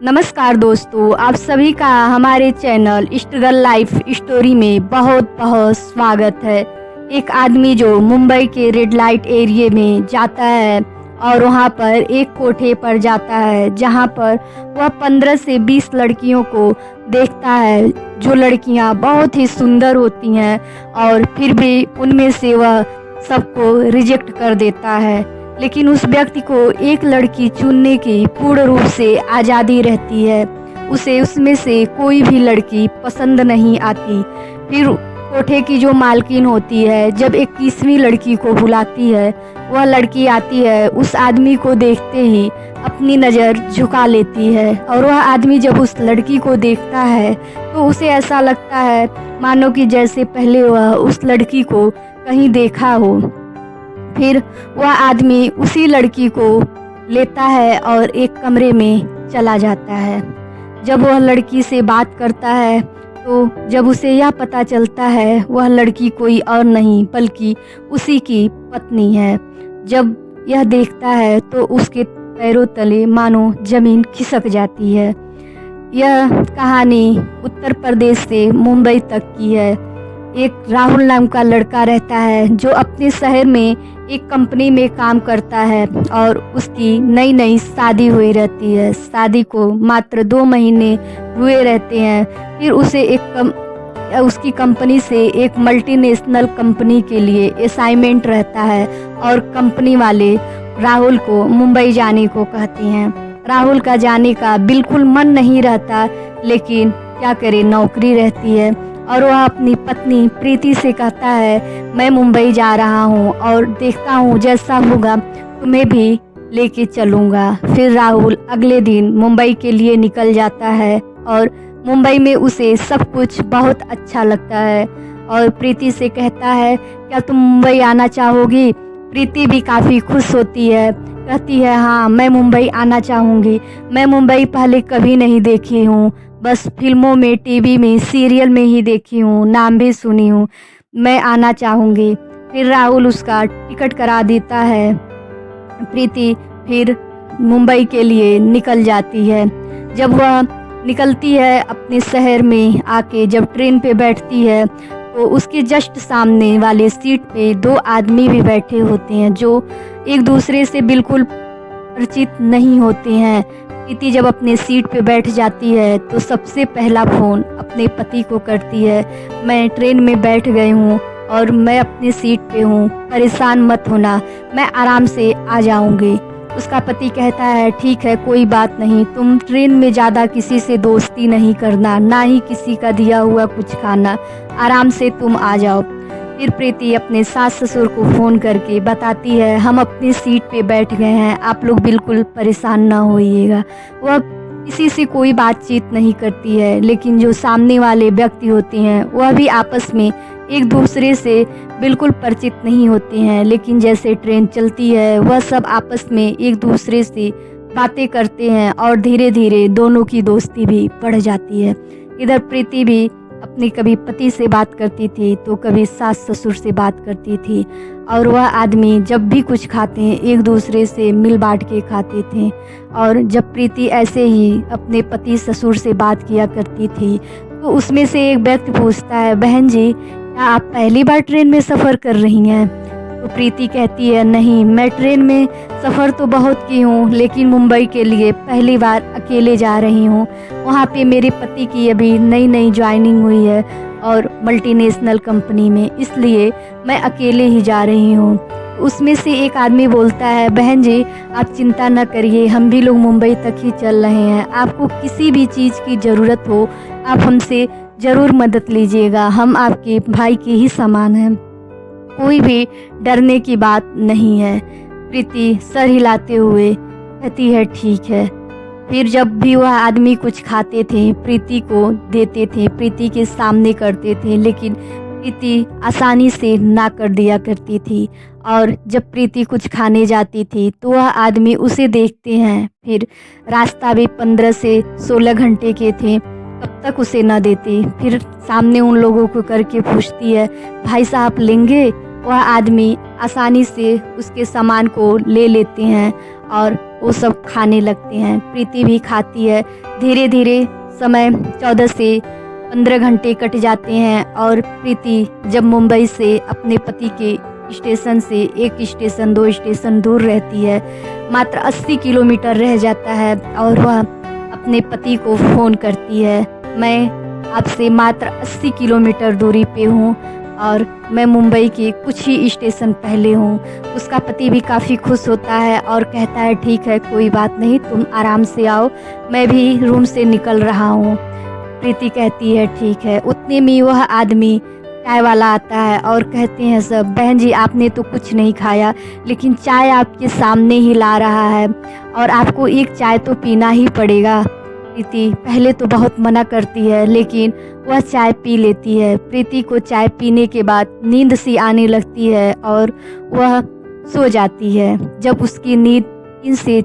नमस्कार दोस्तों, आप सभी का हमारे चैनल स्ट्रगल लाइफ स्टोरी में बहुत बहुत स्वागत है। एक आदमी जो मुंबई के रेड लाइट एरिया में जाता है और वहाँ पर एक कोठे पर जाता है जहाँ पर वह 15 से 20 लड़कियों को देखता है, जो लड़कियाँ बहुत ही सुंदर होती हैं और फिर भी उनमें से वह सबको रिजेक्ट कर देता है। लेकिन उस व्यक्ति को एक लड़की चुनने की पूर्ण रूप से आज़ादी रहती है। उसे उसमें से कोई भी लड़की पसंद नहीं आती। फिर कोठे की जो मालकिन होती है जब 21वीं लड़की को बुलाती है, वह लड़की आती है, उस आदमी को देखते ही अपनी नज़र झुका लेती है और वह आदमी जब उस लड़की को देखता है तो उसे ऐसा लगता है मानो कि जैसे पहले वह उस लड़की को कहीं देखा हो। फिर वह आदमी उसी लड़की को लेता है और एक कमरे में चला जाता है। जब वह लड़की से बात करता है तो जब उसे यह पता चलता है वह लड़की कोई और नहीं बल्कि उसी की पत्नी है। जब यह देखता है तो उसके पैरों तले मानो ज़मीन खिसक जाती है। यह कहानी उत्तर प्रदेश से मुंबई तक की है। एक राहुल नाम का लड़का रहता है जो अपने शहर में एक कंपनी में काम करता है और उसकी नई नई शादी हुई रहती है। शादी को मात्र 2 महीने हुए रहते हैं। फिर उसे उसकी कंपनी से एक मल्टीनेशनल कंपनी के लिए असाइनमेंट रहता है और कंपनी वाले राहुल को मुंबई जाने को कहते हैं। राहुल का जाने का बिल्कुल मन नहीं रहता, लेकिन क्या करे, नौकरी रहती है और वह अपनी पत्नी प्रीति से कहता है मैं मुंबई जा रहा हूँ और देखता हूँ जैसा होगा तुम्हें भी लेके चलूँगा। फिर राहुल अगले दिन मुंबई के लिए निकल जाता है और मुंबई में उसे सब कुछ बहुत अच्छा लगता है और प्रीति से कहता है क्या तुम मुंबई आना चाहोगी। प्रीति भी काफ़ी खुश होती है, कहती है हाँ मैं मुंबई आना चाहूँगी। मैं मुंबई पहले कभी नहीं देखी हूँ, बस फिल्मों में, टीवी में, सीरियल में ही देखी हूँ, नाम भी सुनी हूँ, मैं आना चाहूँगी। फिर राहुल उसका टिकट करा देता है। प्रीति फिर मुंबई के लिए निकल जाती है। जब वह निकलती है अपने शहर में आके, जब ट्रेन पे बैठती है तो उसके जस्ट सामने वाले सीट पे 2 आदमी भी बैठे होते हैं जो एक दूसरे से बिल्कुल परिचित नहीं होते हैं। प्रीति जब अपने सीट पे बैठ जाती है तो सबसे पहला फ़ोन अपने पति को करती है। मैं ट्रेन में बैठ गई हूँ और मैं अपनी सीट पे हूँ, परेशान मत होना, मैं आराम से आ जाऊँगी। उसका पति कहता है ठीक है, कोई बात नहीं, तुम ट्रेन में ज़्यादा किसी से दोस्ती नहीं करना, ना ही किसी का दिया हुआ कुछ खाना, आराम से तुम आ जाओ। फिर प्रीति अपने सास ससुर को फ़ोन करके बताती है हम अपनी सीट पे बैठ गए हैं, आप लोग बिल्कुल परेशान ना होइएगा। वह किसी से कोई बातचीत नहीं करती है, लेकिन जो सामने वाले व्यक्ति होते हैं वह भी आपस में एक दूसरे से बिल्कुल परिचित नहीं होते हैं। लेकिन जैसे ट्रेन चलती है वह सब आपस में एक दूसरे से बातें करते हैं और धीरे धीरे दोनों की दोस्ती भी बढ़ जाती है। इधर प्रीति भी अपने कभी पति से बात करती थी तो कभी सास ससुर से बात करती थी और वह आदमी जब भी कुछ खाते हैं एक दूसरे से मिल बांट के खाते थे। और जब प्रीति ऐसे ही अपने पति ससुर से बात किया करती थी तो उसमें से एक व्यक्ति पूछता है बहन जी क्या आप पहली बार ट्रेन में सफ़र कर रही हैं। तो प्रीति कहती है नहीं, मैं ट्रेन में सफ़र तो बहुत की हूँ, लेकिन मुंबई के लिए पहली बार अकेले जा रही हूँ। वहाँ पे मेरे पति की अभी नई नई ज्वाइनिंग हुई है और मल्टीनेशनल कंपनी में, इसलिए मैं अकेले ही जा रही हूँ। उसमें से एक आदमी बोलता है बहन जी आप चिंता न करिए, हम भी लोग मुंबई तक ही चल रहे हैं, आपको किसी भी चीज़ की ज़रूरत हो आप हमसे ज़रूर मदद लीजिएगा, हम आपके भाई के ही समान हैं, कोई भी डरने की बात नहीं है। प्रीति सर हिलाते हुए कहती है ठीक है। फिर जब भी वह आदमी कुछ खाते थे प्रीति को देते थे, प्रीति के सामने करते थे, लेकिन प्रीति आसानी से ना कर दिया करती थी। और जब प्रीति कुछ खाने जाती थी तो वह आदमी उसे देखते हैं। फिर रास्ता भी 15 से 16 घंटे के थे, कब तक उसे न देते। फिर सामने उन लोगों को करके पूछती है भाई साहब लेंगे। वह आदमी आसानी से उसके सामान को ले लेते हैं और वो सब खाने लगते हैं। प्रीति भी खाती है। धीरे धीरे समय 14 से 15 घंटे कट जाते हैं और प्रीति जब मुंबई से अपने पति के स्टेशन से 1 स्टेशन 2 स्टेशन दूर रहती है, मात्र 80 किलोमीटर रह जाता है और वह अपने पति को फ़ोन करती है, मैं आपसे मात्र 80 किलोमीटर दूरी पे हूँ और मैं मुंबई के कुछ ही स्टेशन पहले हूँ। उसका पति भी काफ़ी खुश होता है और कहता है ठीक है, कोई बात नहीं, तुम आराम से आओ, मैं भी रूम से निकल रहा हूँ। प्रीति कहती है ठीक है। उतने में वह आदमी चाय वाला आता है और कहते हैं सब, बहन जी आपने तो कुछ नहीं खाया लेकिन चाय आपके सामने ही ला रहा है और आपको एक चाय तो पीना ही पड़ेगा। प्रीति पहले तो बहुत मना करती है लेकिन वह चाय पी लेती है। प्रीति को चाय पीने के बाद नींद सी आने लगती है और वह सो जाती है। जब उसकी नींद 3 से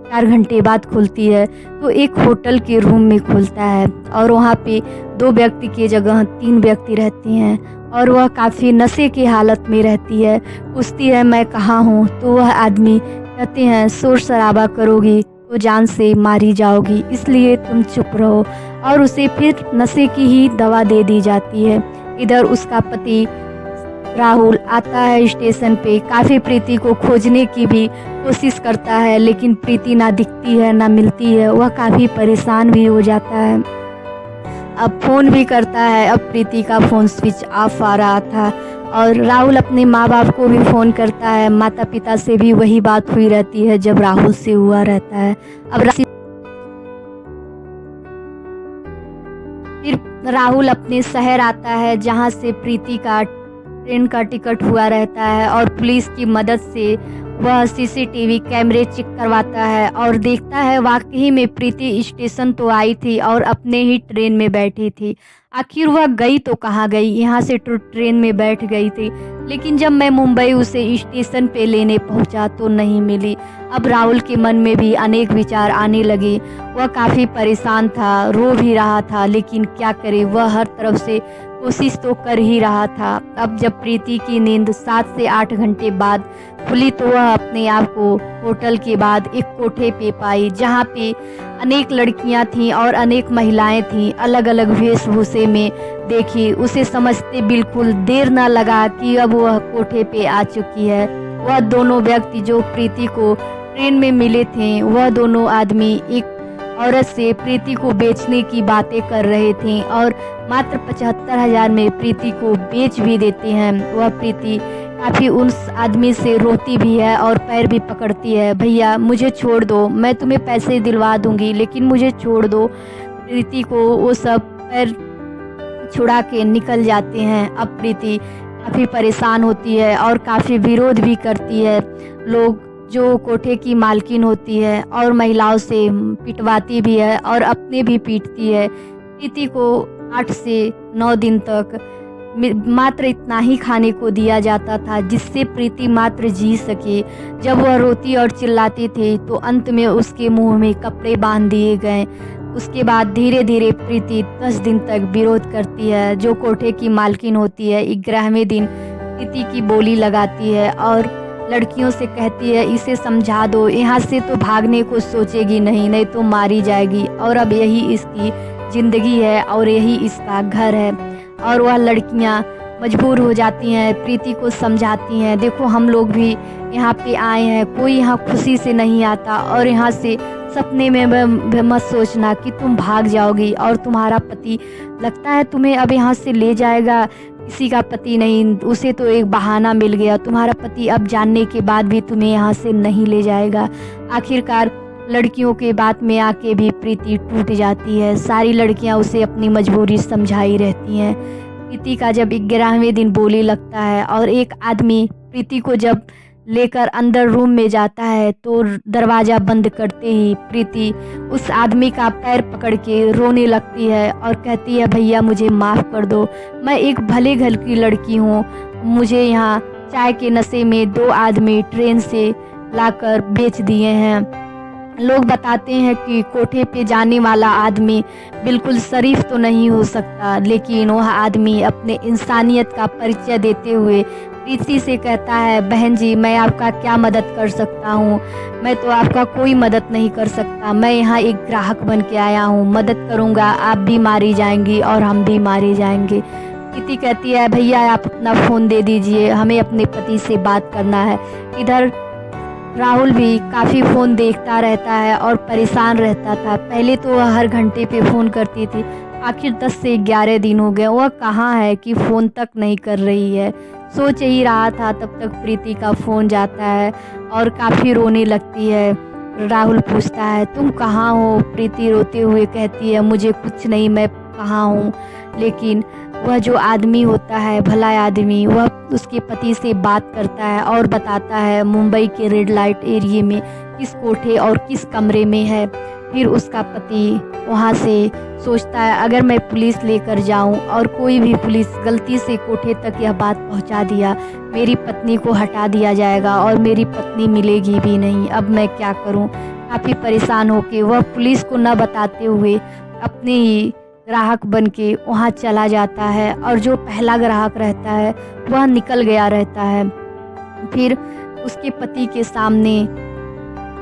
4 घंटे बाद खुलती है तो एक होटल के रूम में खुलता है और वहाँ पे 2 व्यक्ति की जगह 3 व्यक्ति रहते हैं और वह काफ़ी नशे की हालत में रहती है। पूछती है मैं कहाँ हूँ, तो वह आदमी कहते हैं शोर शराबा करोगी तो जान से मारी जाओगी, इसलिए तुम चुप रहो, और उसे फिर नशे की ही दवा दे दी जाती है। इधर उसका पति राहुल आता है स्टेशन पे, काफ़ी प्रीति को खोजने की भी कोशिश करता है लेकिन प्रीति ना दिखती है ना मिलती है। वह काफ़ी परेशान भी हो जाता है। अब फ़ोन भी करता है, अब प्रीति का फ़ोन स्विच ऑफ आ रहा था और राहुल अपने माँ बाप को भी फ़ोन करता है। माता पिता से भी वही बात हुई रहती है जब राहुल से हुआ रहता है। अब फिर राहुल अपने शहर आता है जहाँ से प्रीति का ट्रेन का टिकट हुआ रहता है और पुलिस की मदद से वह सीसीटीवी कैमरे चेक करवाता है और देखता है वाकई में प्रीति स्टेशन तो आई थी और अपने ही ट्रेन में बैठी थी। आखिर वह गई तो कहाँ गई, यहाँ से ट्रेन में बैठ गई थी लेकिन जब मैं मुंबई उसे स्टेशन पे लेने पहुँचा तो नहीं मिली। अब राहुल के मन में भी अनेक विचार आने लगे। वह काफ़ी परेशान था, रो भी रहा था लेकिन क्या करे, वह हर तरफ से कोशिश तो कर ही रहा था। अब जब प्रीति की नींद 7 से 8 घंटे बाद खुली तो वह अपने आप को होटल के बाद एक कोठे पे पाई जहाँ पे अनेक लड़कियां थीं और अनेक महिलाएं थीं, अलग अलग वेशभूषे में देखी। उसे समझते बिल्कुल देर न लगा कि अब वह कोठे पे आ चुकी है। वह दोनों व्यक्ति जो प्रीति को ट्रेन में मिले थे, वह दोनों आदमी एक औरत से प्रीति को बेचने की बातें कर रहे थे और मात्र 75,000 में प्रीति को बेच भी देते हैं। वह प्रीति काफ़ी उस आदमी से रोती भी है और पैर भी पकड़ती है, भैया मुझे छोड़ दो, मैं तुम्हें पैसे दिलवा दूंगी लेकिन मुझे छोड़ दो। प्रीति को वो सब पैर छुड़ा के निकल जाते हैं। अब प्रीति काफ़ी परेशान होती है और काफ़ी विरोध भी करती है। लोग जो कोठे की मालकिन होती है और महिलाओं से पिटवाती भी है और अपने भी पीटती है। प्रीति को 8 से 9 दिन तक मात्र इतना ही खाने को दिया जाता था जिससे प्रीति मात्र जी सके। जब वह रोती और चिल्लाती थी तो अंत में उसके मुंह में कपड़े बांध दिए गए। उसके बाद धीरे धीरे प्रीति 10 दिन तक विरोध करती है। जो कोठे की मालकिन होती है 11वें दिन प्रीति की बोली लगाती है और लड़कियों से कहती है इसे समझा दो, यहाँ से तो भागने को सोचेगी नहीं तो मारी जाएगी और अब यही इसकी ज़िंदगी है और यही इसका घर है। और वह लड़कियाँ मजबूर हो जाती हैं, प्रीति को समझाती हैं, देखो हम लोग भी यहाँ पे आए हैं, कोई यहाँ खुशी से नहीं आता और यहाँ से सपने में मत सोचना कि तुम भाग जाओगी और तुम्हारा पति लगता है तुम्हें अब यहाँ से ले जाएगा। किसी का पति नहीं, उसे तो एक बहाना मिल गया, तुम्हारा पति अब जानने के बाद भी तुम्हें यहाँ से नहीं ले जाएगा। आखिरकार लड़कियों के बात में आके भी प्रीति टूट जाती है। सारी लड़कियां उसे अपनी मजबूरी समझाई रहती हैं। प्रीति का जब 11वें दिन बोली लगता है और एक आदमी प्रीति को जब लेकर अंदर रूम में जाता है तो दरवाज़ा बंद करते ही प्रीति उस आदमी का पैर पकड़ के रोने लगती है और कहती है भैया मुझे माफ़ कर दो, मैं एक भले घर की लड़की हूँ, मुझे यहाँ चाय के नशे में 2 आदमी ट्रेन से लाकर बेच दिए हैं। लोग बताते हैं कि कोठे पे जाने वाला आदमी बिल्कुल शरीफ तो नहीं हो सकता लेकिन वह आदमी अपने इंसानियत का परिचय देते हुए प्रीति से कहता है, बहन जी मैं आपका क्या मदद कर सकता हूँ, मैं तो आपका कोई मदद नहीं कर सकता, मैं यहाँ एक ग्राहक बन के आया हूँ, मदद करूँगा आप भी मारी जाएंगी और हम भी मारे जाएंगे। प्रीति कहती है, भैया आप अपना फ़ोन दे दीजिए, हमें अपने पति से बात करना है। इधर राहुल भी काफ़ी फ़ोन देखता रहता है और परेशान रहता था। पहले तो वह हर घंटे पे फ़ोन करती थी, आखिर 10 से 11 दिन हो गए वह कहाँ है कि फ़ोन तक नहीं कर रही है। सोच ही रहा था तब तक प्रीति का फ़ोन जाता है और काफ़ी रोने लगती है। राहुल पूछता है, तुम कहाँ हो? प्रीति रोते हुए कहती है, मुझे कुछ नहीं, मैं कहाँ हूँ। लेकिन वह जो आदमी होता है, भला आदमी, वह उसके पति से बात करता है और बताता है मुंबई के रेड लाइट एरिया में किस कोठे और किस कमरे में है। फिर उसका पति वहाँ से सोचता है, अगर मैं पुलिस लेकर जाऊँ और कोई भी पुलिस गलती से कोठे तक यह बात पहुँचा दिया, मेरी पत्नी को हटा दिया जाएगा और मेरी पत्नी मिलेगी भी नहीं। अब मैं क्या करूँ? काफ़ी परेशान होकर वह पुलिस को न बताते हुए अपने ही ग्राहक बन के वहाँ चला जाता है और जो पहला ग्राहक रहता है वह निकल गया रहता है। फिर उसके पति के सामने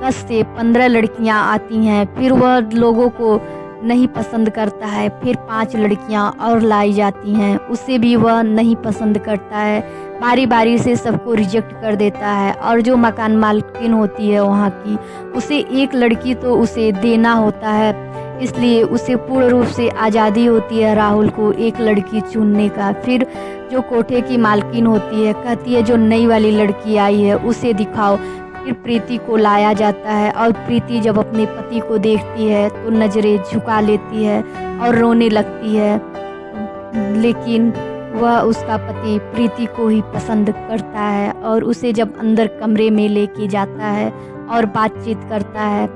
10 से 15 लड़कियाँ आती हैं। फिर वह लोगों को नहीं पसंद करता है। फिर 5 लड़कियाँ और लाई जाती हैं, उसे भी वह नहीं पसंद करता है। बारी बारी से सबको रिजेक्ट कर देता है और जो मकान मालकिन होती है वहाँ की, उसे एक लड़की तो उसे देना होता है, इसलिए उसे पूर्ण रूप से आज़ादी होती है राहुल को एक लड़की चुनने का। फिर जो कोठे की मालकिन होती है कहती है, जो नई वाली लड़की आई है उसे दिखाओ। फिर प्रीति को लाया जाता है और प्रीति जब अपने पति को देखती है तो नज़रें झुका लेती है और रोने लगती है। लेकिन वह उसका पति प्रीति को ही पसंद करता है और उसे जब अंदर कमरे में लेके जाता है और बातचीत करता है,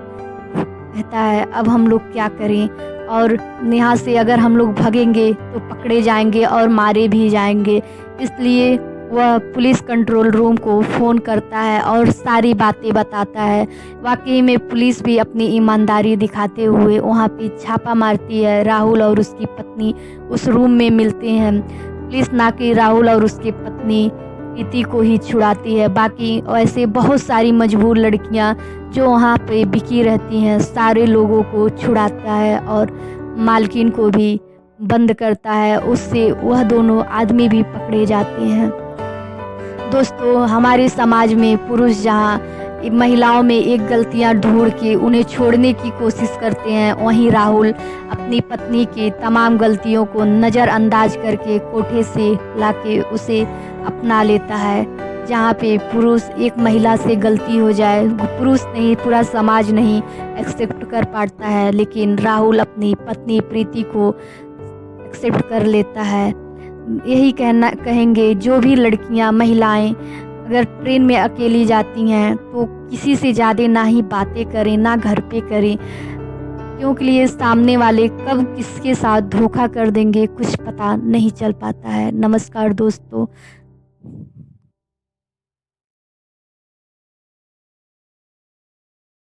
कहता है, अब हम लोग क्या करें, और यहाँ से अगर हम लोग भागेंगे तो पकड़े जाएंगे और मारे भी जाएंगे। इसलिए वह पुलिस कंट्रोल रूम को फ़ोन करता है और सारी बातें बताता है। वाकई में पुलिस भी अपनी ईमानदारी दिखाते हुए वहाँ पे छापा मारती है। राहुल और उसकी पत्नी उस रूम में मिलते हैं। पुलिस ना कि राहुल और उसकी पत्नी प्रीति को ही छुड़ाती है, बाकी ऐसे बहुत सारी मजबूर लड़कियाँ जो वहाँ पे बिकी रहती हैं सारे लोगों को छुड़ाता है और मालकिन को भी बंद करता है। उससे वह दोनों आदमी भी पकड़े जाते हैं। दोस्तों, हमारे समाज में पुरुष जहाँ महिलाओं में एक गलतियां ढूंढ के उन्हें छोड़ने की कोशिश करते हैं, वहीं राहुल अपनी पत्नी की तमाम गलतियों को नज़रअंदाज करके कोठे से लाके उसे अपना लेता है। जहाँ पे पुरुष एक महिला से गलती हो जाए, पुरुष नहीं पूरा समाज नहीं एक्सेप्ट कर पाता है, लेकिन राहुल अपनी पत्नी प्रीति को एक्सेप्ट कर लेता है। यही कहेंगे, जो भी लड़कियां महिलाएं अगर ट्रेन में अकेली जाती हैं तो किसी से ज़्यादा ना ही बातें करें, ना घर पे करें, क्योंकि ये सामने वाले कब किसके साथ धोखा कर देंगे कुछ पता नहीं चल पाता है। नमस्कार दोस्तों।